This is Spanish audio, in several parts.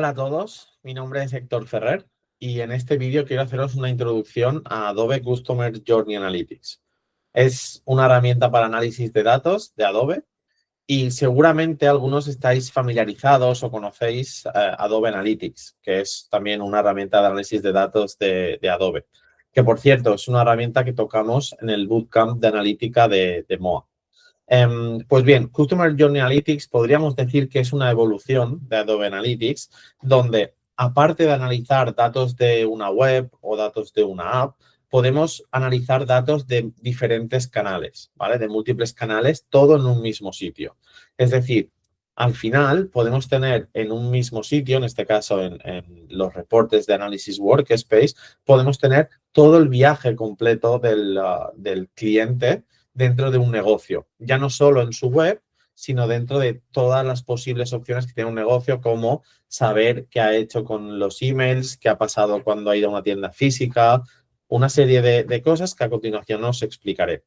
Hola a todos, mi nombre es Héctor Ferrer y en este vídeo quiero haceros una introducción a Adobe Customer Journey Analytics. Es una herramienta para análisis de datos de Adobe y seguramente algunos estáis familiarizados o conocéis Adobe Analytics, que es también una herramienta de análisis de datos de Adobe, que por cierto es una herramienta que tocamos en el Bootcamp de Analítica de MOA. Pues bien, Customer Journey Analytics podríamos decir que es una evolución de Adobe Analytics, donde aparte de analizar datos de una web o datos de una app, podemos analizar datos de diferentes canales, ¿vale? De múltiples canales, todo en un mismo sitio. Es decir, al final podemos tener en un mismo sitio, en este caso en los reportes de Analysis Workspace, podemos tener todo el viaje completo del cliente dentro de un negocio, ya no solo en su web, sino dentro de todas las posibles opciones que tiene un negocio, como saber qué ha hecho con los emails, qué ha pasado cuando ha ido a una tienda física, una serie de cosas que a continuación os explicaré.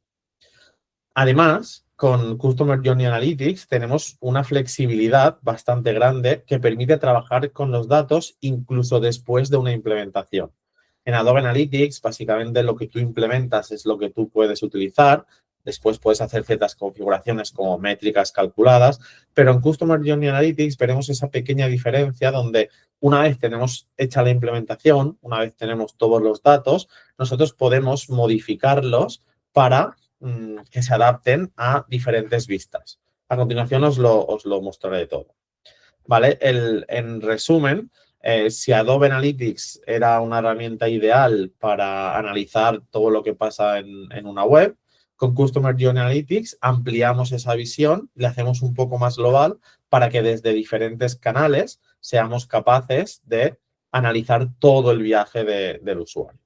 Además, con Customer Journey Analytics tenemos una flexibilidad bastante grande que permite trabajar con los datos incluso después de una implementación. En Adobe Analytics, básicamente lo que tú implementas es lo que tú puedes utilizar. Después puedes hacer ciertas configuraciones como métricas calculadas, pero en Customer Journey Analytics veremos esa pequeña diferencia donde una vez tenemos hecha la implementación, una vez tenemos todos los datos, nosotros podemos modificarlos para que se adapten a diferentes vistas. A continuación os lo mostraré todo. ¿Vale? En resumen, si Adobe Analytics era una herramienta ideal para analizar todo lo que pasa en una web, con Customer Journey Analytics ampliamos esa visión, le hacemos un poco más global para que desde diferentes canales seamos capaces de analizar todo el viaje del usuario.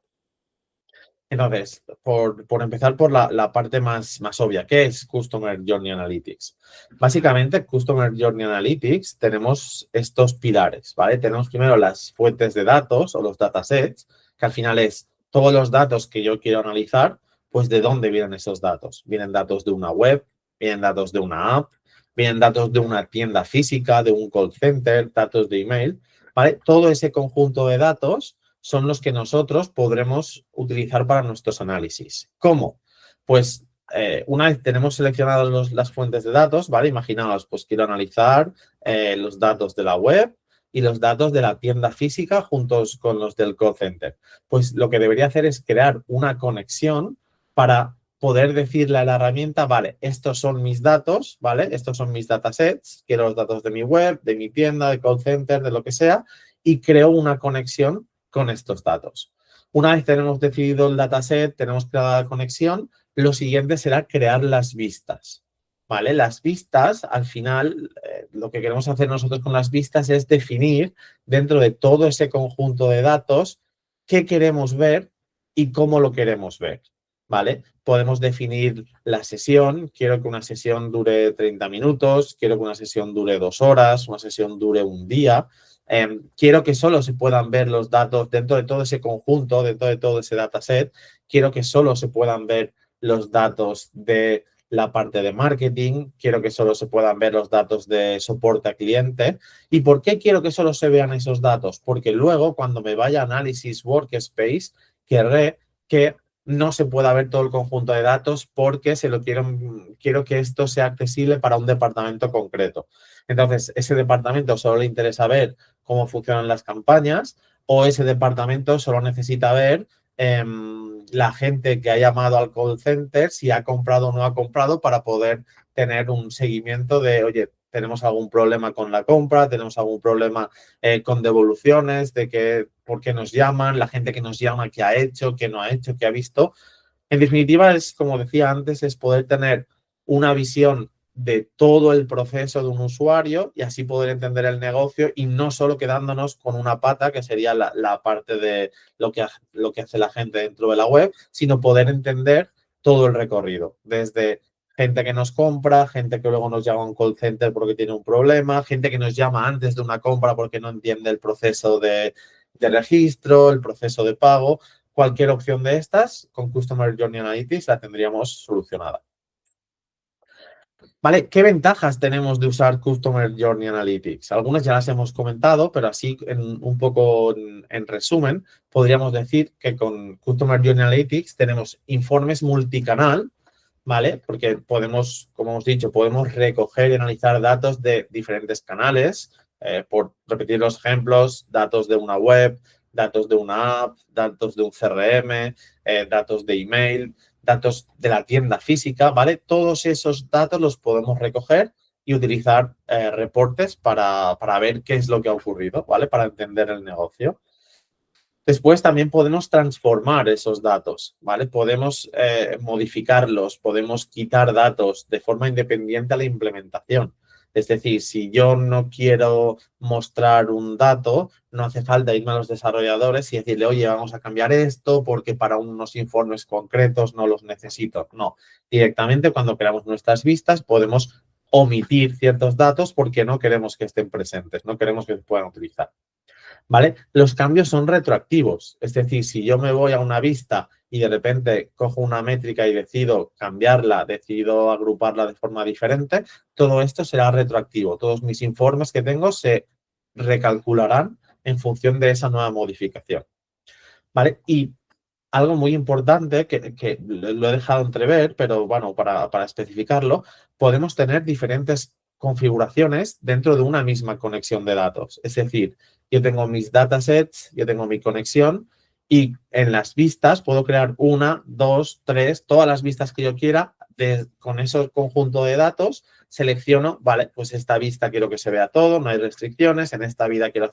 Entonces, por empezar por la parte más obvia, ¿qué es Customer Journey Analytics? Básicamente, Customer Journey Analytics tenemos estos pilares, ¿vale? Tenemos primero las fuentes de datos o los datasets, que al final es todos los datos que yo quiero analizar, pues ¿de dónde vienen esos datos? Vienen datos de una web, vienen datos de una app, vienen datos de una tienda física, de un call center, datos de email, ¿vale? Todo ese conjunto de datos son los que nosotros podremos utilizar para nuestros análisis. ¿Cómo? Pues una vez tenemos seleccionadas las fuentes de datos, ¿vale? Imaginaos, pues quiero analizar los datos de la web y los datos de la tienda física juntos con los del call center. Pues lo que debería hacer es crear una conexión para poder decirle a la herramienta, vale, estos son mis datos, ¿vale? Estos son mis datasets, quiero los datos de mi web, de mi tienda, de call center, de lo que sea, y creo una conexión con estos datos. Una vez tenemos decidido el dataset, tenemos creada la conexión, lo siguiente será crear las vistas. ¿Vale? Las vistas, al final, lo que queremos hacer nosotros con las vistas es definir dentro de todo ese conjunto de datos qué queremos ver y cómo lo queremos ver. ¿Vale? Podemos definir la sesión. Quiero que una sesión dure 30 minutos, quiero que una sesión dure 2 horas, una sesión dure un día. Quiero que solo se puedan ver los datos dentro de todo ese conjunto, dentro de todo ese dataset. Quiero que solo se puedan ver los datos de la parte de marketing. Quiero que solo se puedan ver los datos de soporte a cliente. ¿Y por qué quiero que solo se vean esos datos? Porque luego, cuando me vaya a Analysis Workspace, querré que no se pueda ver todo el conjunto de datos porque quiero que esto sea accesible para un departamento concreto. Entonces, ese departamento solo le interesa ver cómo funcionan las campañas, o ese departamento solo necesita ver la gente que ha llamado al call center, si ha comprado o no ha comprado, para poder tener un seguimiento de, oye, tenemos algún problema con la compra, tenemos algún problema con devoluciones, de que, por qué nos llaman, la gente que nos llama, qué ha hecho, qué no ha hecho, qué ha visto. En definitiva, es, como decía antes, es poder tener una visión de todo el proceso de un usuario y así poder entender el negocio y no solo quedándonos con una pata, que sería la parte de lo que hace la gente dentro de la web, sino poder entender todo el recorrido, desde gente que nos compra, gente que luego nos llama a un call center porque tiene un problema, gente que nos llama antes de una compra porque no entiende el proceso de registro, el proceso de pago. Cualquier opción de estas, con Customer Journey Analytics la tendríamos solucionada. ¿Vale? ¿Qué ventajas tenemos de usar Customer Journey Analytics? Algunas ya las hemos comentado, pero así un poco en resumen, podríamos decir que con Customer Journey Analytics tenemos informes multicanal, ¿vale? Porque podemos, como hemos dicho, podemos recoger y analizar datos de diferentes canales, por repetir los ejemplos, datos de una web, datos de una app, datos de un CRM, datos de email, datos de la tienda física, ¿vale? Todos esos datos los podemos recoger y utilizar reportes para ver qué es lo que ha ocurrido, ¿vale? Para entender el negocio. Después también podemos transformar esos datos, ¿vale? Podemos modificarlos, podemos quitar datos de forma independiente a la implementación. Es decir, si yo no quiero mostrar un dato, no hace falta irme a los desarrolladores y decirle, oye, vamos a cambiar esto porque para unos informes concretos no los necesito. No, directamente cuando creamos nuestras vistas podemos omitir ciertos datos porque no queremos que estén presentes, no queremos que se puedan utilizar. ¿Vale? Los cambios son retroactivos, es decir, si yo me voy a una vista y de repente cojo una métrica y decido cambiarla, decido agruparla de forma diferente, todo esto será retroactivo. Todos mis informes que tengo se recalcularán en función de esa nueva modificación. ¿Vale? Y algo muy importante que lo he dejado entrever, pero bueno, para especificarlo, podemos tener diferentes configuraciones dentro de una misma conexión de datos. Es decir, yo tengo mis datasets, yo tengo mi conexión y en las vistas puedo crear una, dos, tres, todas las vistas que yo quiera con ese conjunto de datos. Selecciono, vale, pues esta vista quiero que se vea todo, no hay restricciones, en esta vista quiero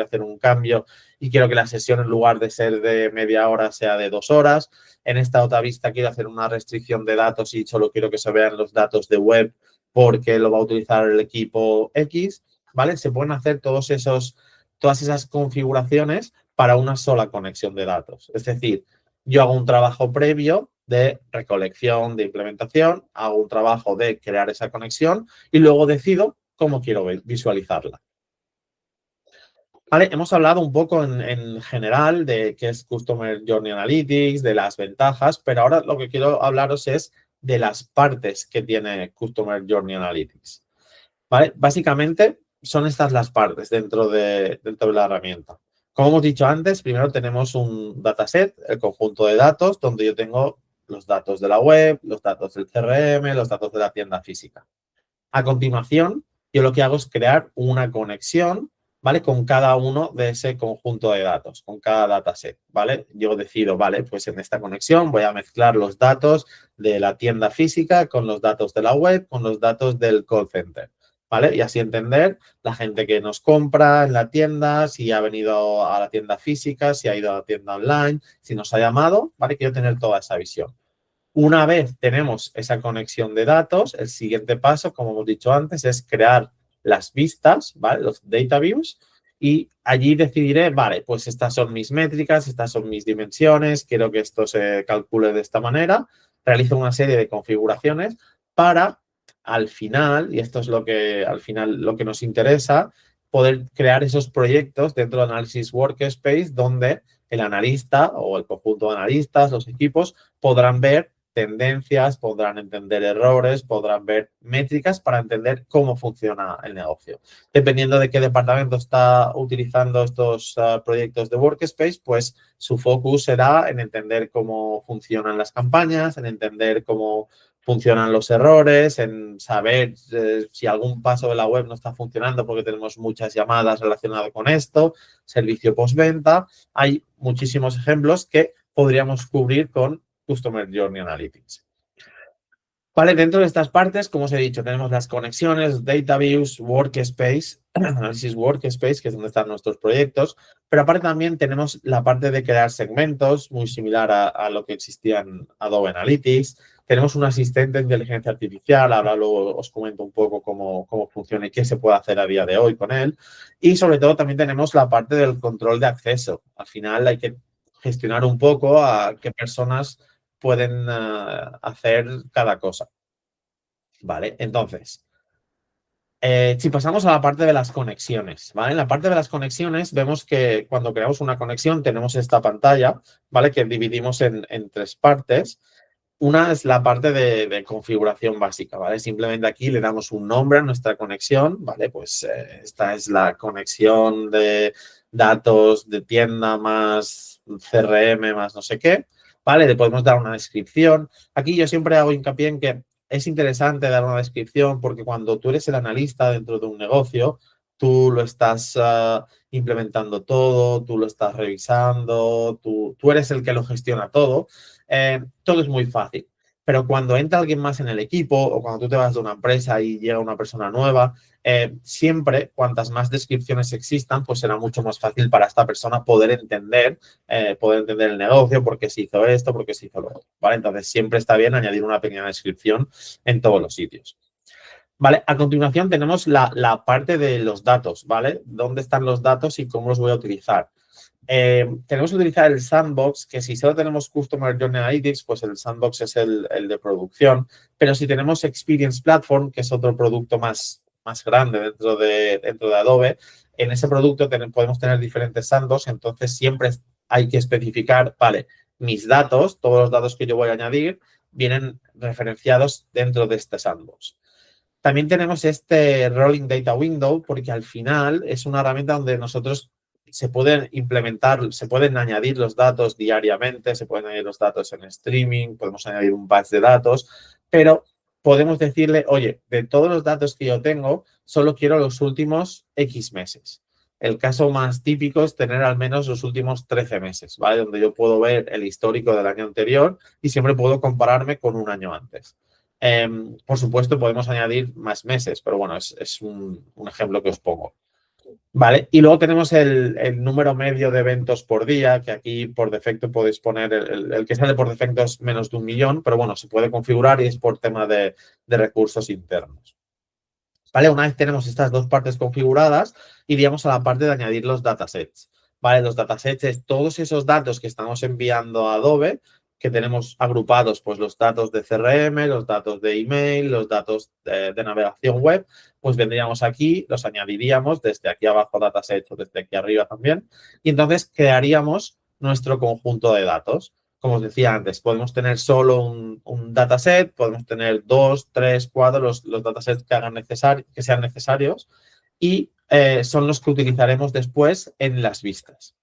hacer un cambio y quiero que la sesión en lugar de ser de media hora sea de 2 horas. En esta otra vista quiero hacer una restricción de datos y solo quiero que se vean los datos de web porque lo va a utilizar el equipo X, ¿vale? Se pueden hacer todas esas configuraciones para una sola conexión de datos. Es decir, yo hago un trabajo previo de recolección, de implementación, hago un trabajo de crear esa conexión y luego decido cómo quiero visualizarla. Vale, hemos hablado un poco en general de qué es Customer Journey Analytics, de las ventajas, pero ahora lo que quiero hablaros es de las partes que tiene Customer Journey Analytics. ¿Vale? Básicamente son estas las partes dentro de la herramienta. Como hemos dicho antes, primero tenemos un dataset, el conjunto de datos, donde yo tengo los datos de la web, los datos del CRM, los datos de la tienda física. A continuación, yo lo que hago es crear una conexión, ¿vale? Con cada uno de ese conjunto de datos, con cada dataset, ¿vale? Yo decido, vale, pues en esta conexión voy a mezclar los datos de la tienda física con los datos de la web, con los datos del call center, ¿vale? Y así entender la gente que nos compra en la tienda, si ha venido a la tienda física, si ha ido a la tienda online, si nos ha llamado, ¿vale? Quiero tener toda esa visión. Una vez tenemos esa conexión de datos, el siguiente paso, como hemos dicho antes, es crear las vistas, ¿vale? Los data views. Y allí decidiré, vale, pues estas son mis métricas, estas son mis dimensiones, quiero que esto se calcule de esta manera. Realizo una serie de configuraciones para, al final, y esto es lo que al final lo que nos interesa, poder crear esos proyectos dentro de Analysis Workspace donde el analista o el conjunto de analistas, los equipos, podrán ver tendencias, podrán entender errores, podrán ver métricas para entender cómo funciona el negocio. Dependiendo de qué departamento está utilizando estos proyectos de Workspace, pues su focus será en entender cómo funcionan las campañas, en entender cómo funcionan los errores, en saber si algún paso de la web no está funcionando porque tenemos muchas llamadas relacionadas con esto, servicio postventa. Hay muchísimos ejemplos que podríamos cubrir con Customer Journey Analytics. Vale, dentro de estas partes, como os he dicho, tenemos las conexiones, Data Views, Workspace, Analysis Workspace, que es donde están nuestros proyectos, pero aparte también tenemos la parte de crear segmentos, muy similar a lo que existía en Adobe Analytics. Tenemos un asistente de inteligencia artificial, ahora luego os comento un poco cómo funciona y qué se puede hacer a día de hoy con él. Y sobre todo también tenemos la parte del control de acceso. Al final hay que gestionar un poco a qué personas pueden hacer cada cosa. ¿Vale? Entonces, si pasamos a la parte de las conexiones, ¿vale? En la parte de las conexiones vemos que cuando creamos una conexión tenemos esta pantalla, ¿vale? Que dividimos en tres partes. Una es la parte de configuración básica, ¿vale? Simplemente aquí le damos un nombre a nuestra conexión, ¿vale? Pues esta es la conexión de datos de tienda más CRM más no sé qué, ¿vale? Le podemos dar una descripción. Aquí yo siempre hago hincapié en que es interesante dar una descripción porque cuando tú eres el analista dentro de un negocio, tú lo estás implementando todo, tú lo estás revisando, tú eres el que lo gestiona todo. Todo es muy fácil. Pero cuando entra alguien más en el equipo o cuando tú te vas de una empresa y llega una persona nueva, siempre, cuantas más descripciones existan, pues será mucho más fácil para esta persona poder entender el negocio, por qué se hizo esto, por qué se hizo lo otro, ¿vale? Entonces, siempre está bien añadir una pequeña descripción en todos los sitios. Vale, a continuación tenemos la parte de los datos, ¿vale? ¿Dónde están los datos y cómo los voy a utilizar? Tenemos que utilizar el sandbox, que si solo tenemos Customer Journey Analytics, pues el sandbox es el de producción. Pero si tenemos Experience Platform, que es otro producto más grande dentro de Adobe, en ese producto podemos tener diferentes sandbox, entonces siempre hay que especificar, vale, mis datos, todos los datos que yo voy a añadir, vienen referenciados dentro de este sandbox. También tenemos este Rolling Data Window porque al final es una herramienta donde nosotros se pueden implementar, se pueden añadir los datos diariamente, se pueden añadir los datos en streaming, podemos añadir un batch de datos, pero podemos decirle, oye, de todos los datos que yo tengo, solo quiero los últimos X meses. El caso más típico es tener al menos los últimos 13 meses, ¿vale? Donde yo puedo ver el histórico del año anterior y siempre puedo compararme con un año antes. Por supuesto, podemos añadir más meses, pero bueno, es un ejemplo que os pongo. Vale, y luego tenemos el número medio de eventos por día, que aquí por defecto podéis poner, el que sale por defecto es menos de 1.000.000, pero bueno, se puede configurar y es por tema de recursos internos. ¿Vale? Una vez tenemos estas dos partes configuradas, iríamos a la parte de añadir los datasets. ¿Vale? Los datasets es todos esos datos que estamos enviando a Adobe, que tenemos agrupados, pues los datos de CRM, los datos de email, los datos de navegación web, pues vendríamos aquí, los añadiríamos desde aquí abajo datasets o desde aquí arriba también, y entonces crearíamos nuestro conjunto de datos. Como os decía antes, podemos tener solo un dataset, podemos tener 2, 3, 4, los datasets que sean necesarios y son los que utilizaremos después en las vistas.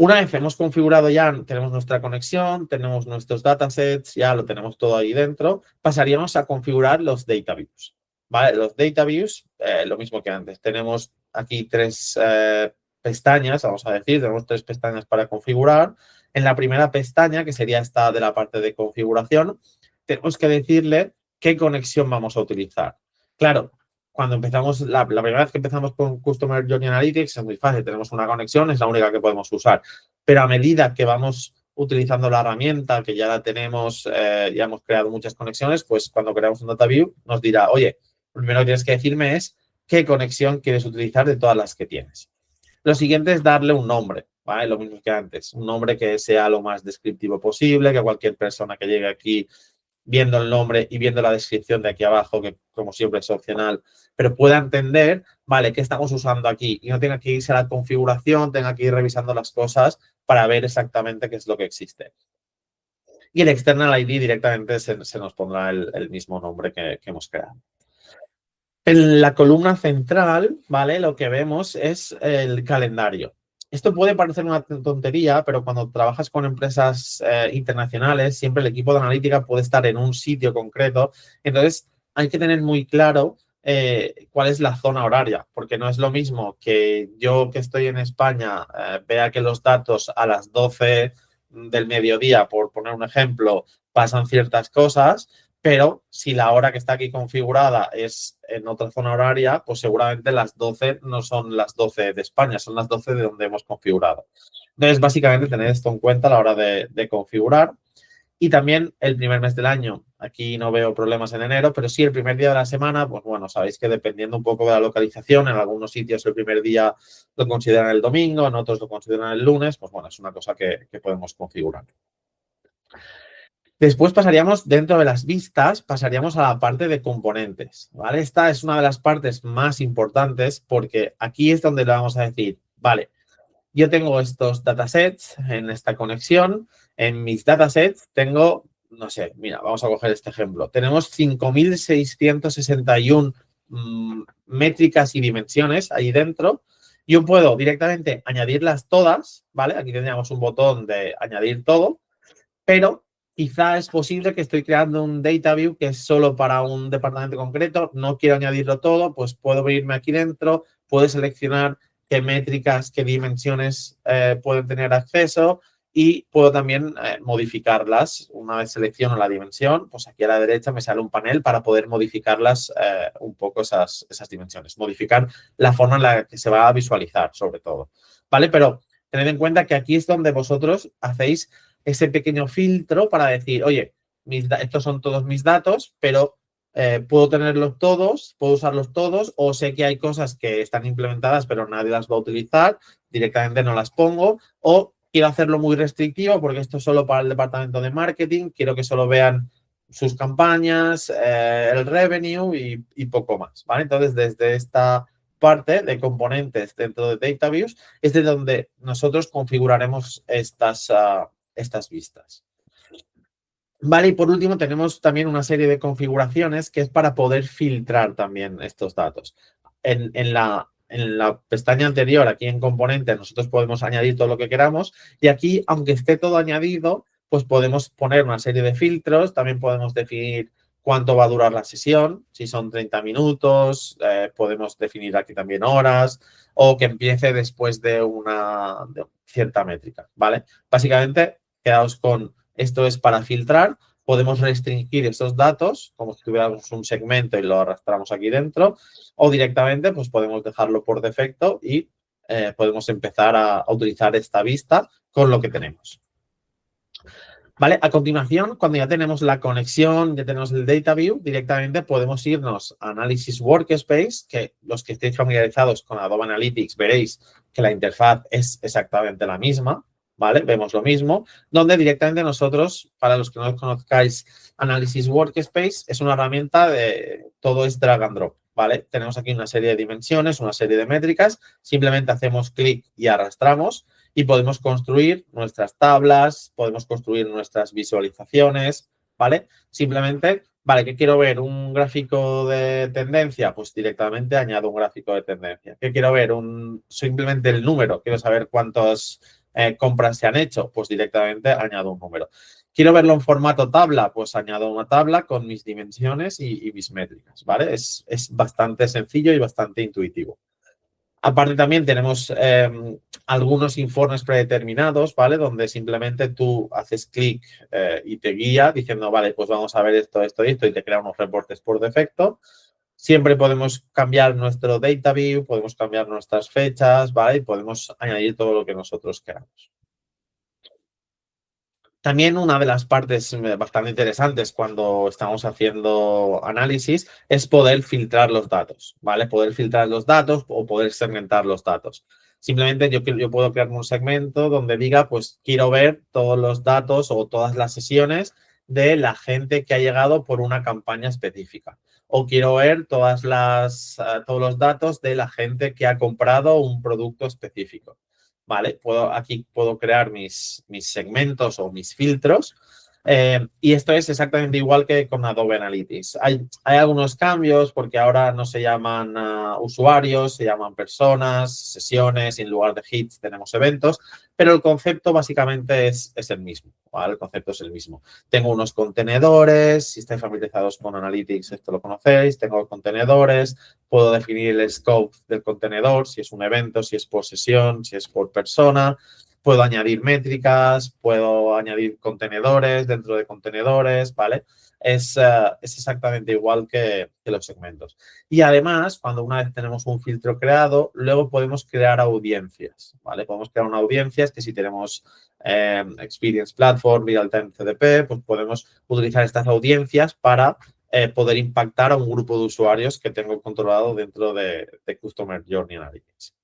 Una vez hemos configurado ya, tenemos nuestra conexión, tenemos nuestros datasets, ya lo tenemos todo ahí dentro, pasaríamos a configurar los data views. ¿Vale? Los data views, lo mismo que antes. Tenemos aquí tres pestañas, vamos a decir, tenemos tres pestañas para configurar. En la primera pestaña, que sería esta de la parte de configuración, tenemos que decirle qué conexión vamos a utilizar. Claro, cuando empezamos, la primera vez que empezamos con Customer Journey Analytics es muy fácil, tenemos una conexión, es la única que podemos usar. Pero a medida que vamos utilizando la herramienta, que ya la tenemos, ya hemos creado muchas conexiones, pues cuando creamos un data view nos dirá, oye, lo primero que tienes que decirme es qué conexión quieres utilizar de todas las que tienes. Lo siguiente es darle un nombre, ¿vale? Lo mismo que antes, un nombre que sea lo más descriptivo posible, que cualquier persona que llegue aquí viendo el nombre y viendo la descripción de aquí abajo, que como siempre es opcional, pero pueda entender, vale, qué estamos usando aquí y no tenga que irse a la configuración, tenga que ir revisando las cosas para ver exactamente qué es lo que existe. Y el external ID directamente se nos pondrá el mismo nombre que hemos creado. En la columna central, ¿vale? Lo que vemos es el calendario. Esto puede parecer una tontería, pero cuando trabajas con empresas internacionales, siempre el equipo de analítica puede estar en un sitio concreto. Entonces, hay que tener muy claro cuál es la zona horaria, porque no es lo mismo que yo que estoy en España vea que los datos a las 12 del mediodía, por poner un ejemplo, pasan ciertas cosas, pero si la hora que está aquí configurada es en otra zona horaria, pues seguramente las 12 no son las 12 de España, son las 12 de donde hemos configurado. Entonces, básicamente, tener esto en cuenta a la hora de configurar. Y también el primer mes del año. Aquí no veo problemas en enero, pero sí el primer día de la semana, pues bueno, sabéis que dependiendo un poco de la localización, en algunos sitios el primer día lo consideran el domingo, en otros lo consideran el lunes, pues bueno, es una cosa que podemos configurar. Después pasaríamos, dentro de las vistas, pasaríamos a la parte de componentes, ¿vale? Esta es una de las partes más importantes porque aquí es donde le vamos a decir, vale, yo tengo estos datasets en esta conexión, en mis datasets tengo no sé, mira, vamos a coger este ejemplo. Tenemos 5.661 métricas y dimensiones ahí dentro. Yo puedo directamente añadirlas todas, ¿vale? Aquí tendríamos un botón de añadir todo, pero quizá es posible que estoy creando un data view que es solo para un departamento concreto, no quiero añadirlo todo, pues puedo irme aquí dentro, puedo seleccionar qué métricas, qué dimensiones pueden tener acceso y puedo también modificarlas. Una vez selecciono la dimensión, pues aquí a la derecha me sale un panel para poder modificarlas un poco esas dimensiones, modificar la forma en la que se va a visualizar sobre todo, ¿vale? Pero tened en cuenta que aquí es donde vosotros hacéis ese pequeño filtro para decir, oye, estos son todos mis datos, pero puedo tenerlos todos, puedo usarlos todos, o sé que hay cosas que están implementadas, pero nadie las va a utilizar, directamente no las pongo, o quiero hacerlo muy restrictivo porque esto es solo para el departamento de marketing, quiero que solo vean sus campañas, el revenue y poco más, ¿vale? Entonces, desde esta parte de componentes dentro de DataViews es de donde nosotros configuraremos estas vistas. Vale, y por último tenemos también una serie de configuraciones que es para poder filtrar también estos datos. En la pestaña anterior, aquí en componentes, nosotros podemos añadir todo lo que queramos y aquí, aunque esté todo añadido, pues podemos poner una serie de filtros, también podemos definir cuánto va a durar la sesión, si son 30 minutos, podemos definir aquí también horas o que empiece después de una cierta métrica, ¿vale? Básicamente, quedaos con esto es para filtrar. Podemos restringir esos datos como si tuviéramos un segmento y lo arrastramos aquí dentro o directamente pues podemos dejarlo por defecto y podemos empezar a utilizar esta vista con lo que tenemos. ¿Vale? A continuación, cuando ya tenemos la conexión, ya tenemos el Data View, directamente podemos irnos a Analysis Workspace, que los que estéis familiarizados con Adobe Analytics veréis que la interfaz es exactamente la misma, ¿vale? Vemos lo mismo, donde directamente nosotros, para los que no conozcáis Analysis Workspace, es una herramienta de todo es drag and drop, ¿vale? Tenemos aquí una serie de dimensiones, una serie de métricas, simplemente hacemos clic y arrastramos y podemos construir nuestras tablas, podemos construir nuestras visualizaciones, ¿vale? Simplemente, vale, ¿qué quiero ver? ¿Un gráfico de tendencia? Pues directamente añado un gráfico de tendencia. ¿Qué quiero ver? Simplemente el número. Quiero saber cuántas compras se han hecho. Pues directamente añado un número. ¿Quiero verlo en formato tabla? Pues añado una tabla con mis dimensiones y mis métricas, ¿vale? Es bastante sencillo y bastante intuitivo. Aparte también tenemos algunos informes predeterminados, ¿vale? Donde simplemente tú haces clic y te guía diciendo, vale, pues vamos a ver esto, esto y esto y te crea unos reportes por defecto. Siempre podemos cambiar nuestro data view, podemos cambiar nuestras fechas, ¿vale? Y podemos añadir todo lo que nosotros queramos. También una de las partes bastante interesantes cuando estamos haciendo análisis es poder filtrar los datos, ¿vale? Poder filtrar los datos o poder segmentar los datos. Simplemente yo puedo crear un segmento donde diga, pues quiero ver todos los datos o todas las sesiones de la gente que ha llegado por una campaña específica. O quiero ver todos los datos de la gente que ha comprado un producto específico. ¿Vale? Aquí puedo crear mis segmentos o mis filtros. Y esto es exactamente igual que con Adobe Analytics. Hay algunos cambios porque ahora no se llaman usuarios, se llaman personas, sesiones, y en lugar de hits tenemos eventos, pero el concepto básicamente es el mismo, ¿vale? El concepto es el mismo. Tengo unos contenedores, si estáis familiarizados con Analytics, esto lo conocéis, tengo contenedores, puedo definir el scope del contenedor, si es un evento, si es por sesión, si es por persona. Puedo añadir métricas, puedo añadir contenedores dentro de contenedores, ¿vale? Es exactamente igual que los segmentos. Y además, cuando una vez tenemos un filtro creado, luego podemos crear audiencias, ¿vale? Podemos crear una audiencia, que si tenemos Experience Platform, Real Time CDP, pues podemos utilizar estas audiencias para poder impactar a un grupo de usuarios que tengo controlado dentro de Customer Journey Analytics.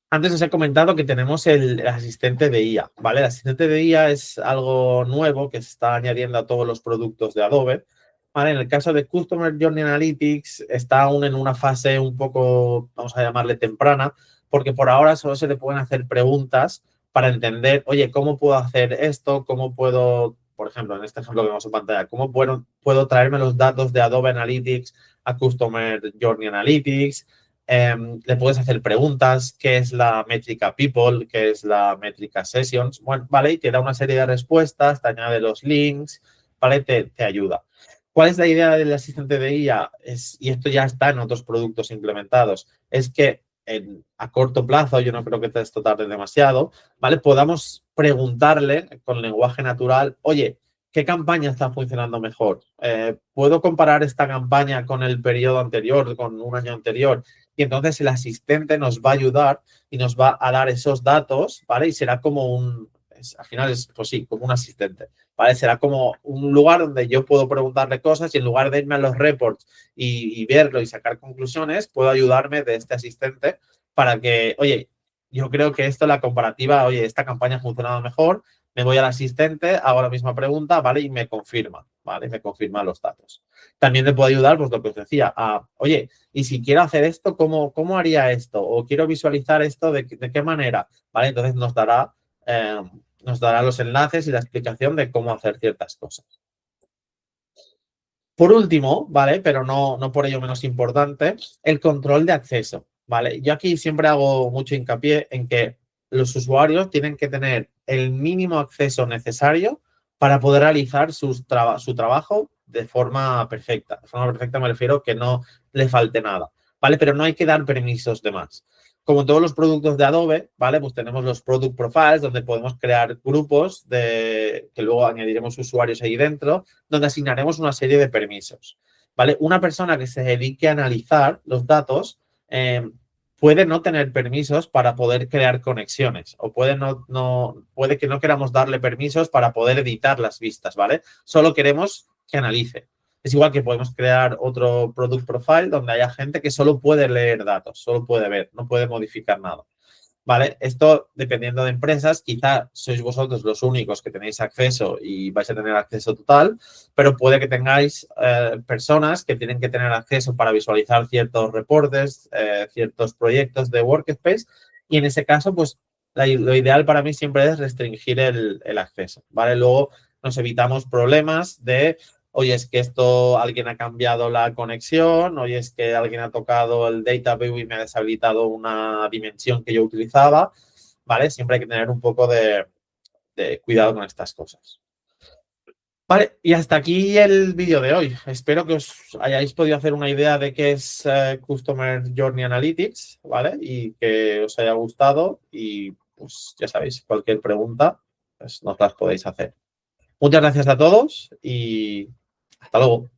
Antes os he comentado que tenemos el asistente de IA, ¿vale? El asistente de IA es algo nuevo que se está añadiendo a todos los productos de Adobe, ¿vale? En el caso de Customer Journey Analytics está aún en una fase un poco, vamos a llamarle temprana, porque por ahora solo se le pueden hacer preguntas para entender, oye, ¿cómo puedo hacer esto? ¿Cómo puedo por ejemplo, en este ejemplo que vemos en pantalla, ¿cómo puedo traerme los datos de Adobe Analytics a Customer Journey Analytics? Le puedes hacer preguntas, ¿qué es la métrica People? ¿Qué es la métrica Sessions? Bueno, vale, y te da una serie de respuestas, te añade los links, ¿vale? Te ayuda. ¿Cuál es la idea del asistente de IA? Y esto ya está en otros productos implementados, es que a corto plazo, yo no creo que esto tarde demasiado, ¿vale? Podamos preguntarle con lenguaje natural, oye, ¿qué campaña está funcionando mejor? ¿Puedo comparar esta campaña con el periodo anterior, con un año anterior? Y entonces el asistente nos va a ayudar y nos va a dar esos datos, ¿vale? Y será como al final es, pues sí, como un asistente, ¿vale? Será como un lugar donde yo puedo preguntarle cosas y en lugar de irme a los reports y verlo y sacar conclusiones, puedo ayudarme de este asistente para que, oye, yo creo que esto, la comparativa, oye, esta campaña ha funcionado mejor, me voy al asistente, hago la misma pregunta, ¿vale? Y me confirma, ¿vale? Me confirma los datos. También te puedo ayudar, pues lo que os decía, oye, y si quiero hacer esto, ¿cómo haría esto? O quiero visualizar esto, ¿de qué manera? ¿Vale? Entonces nos dará los enlaces y la explicación de cómo hacer ciertas cosas. Por último, ¿vale? Pero no por ello menos importante, el control de acceso, ¿vale? Yo aquí siempre hago mucho hincapié en que los usuarios tienen que tener el mínimo acceso necesario para poder realizar su trabajo de forma perfecta. De forma perfecta me refiero que no le falte nada, ¿vale? Pero no hay que dar permisos de más. Como todos los productos de Adobe, ¿vale? Pues tenemos los product profiles donde podemos crear grupos que luego añadiremos usuarios ahí dentro, donde asignaremos una serie de permisos, ¿vale? Una persona que se dedique a analizar los datos puede no tener permisos para poder crear conexiones o puede que no queramos darle permisos para poder editar las vistas, ¿vale? Solo queremos que analice. Es igual que podemos crear otro product profile donde haya gente que solo puede leer datos, solo puede ver, no puede modificar nada. ¿Vale? Esto, dependiendo de empresas, quizá sois vosotros los únicos que tenéis acceso y vais a tener acceso total, pero puede que tengáis personas que tienen que tener acceso para visualizar ciertos reportes, ciertos proyectos de Workspace y en ese caso, pues lo ideal para mí siempre es restringir el acceso, ¿vale? Luego nos evitamos problemas de oye, es que alguien ha cambiado la conexión, oye, es que alguien ha tocado el data view y me ha deshabilitado una dimensión que yo utilizaba, ¿vale? Siempre hay que tener un poco de cuidado con estas cosas. Vale, y hasta aquí el vídeo de hoy. Espero que os hayáis podido hacer una idea de qué es Customer Journey Analytics, ¿vale? Y que os haya gustado y pues ya sabéis, cualquier pregunta pues, nos las podéis hacer. Muchas gracias a todos y hasta luego.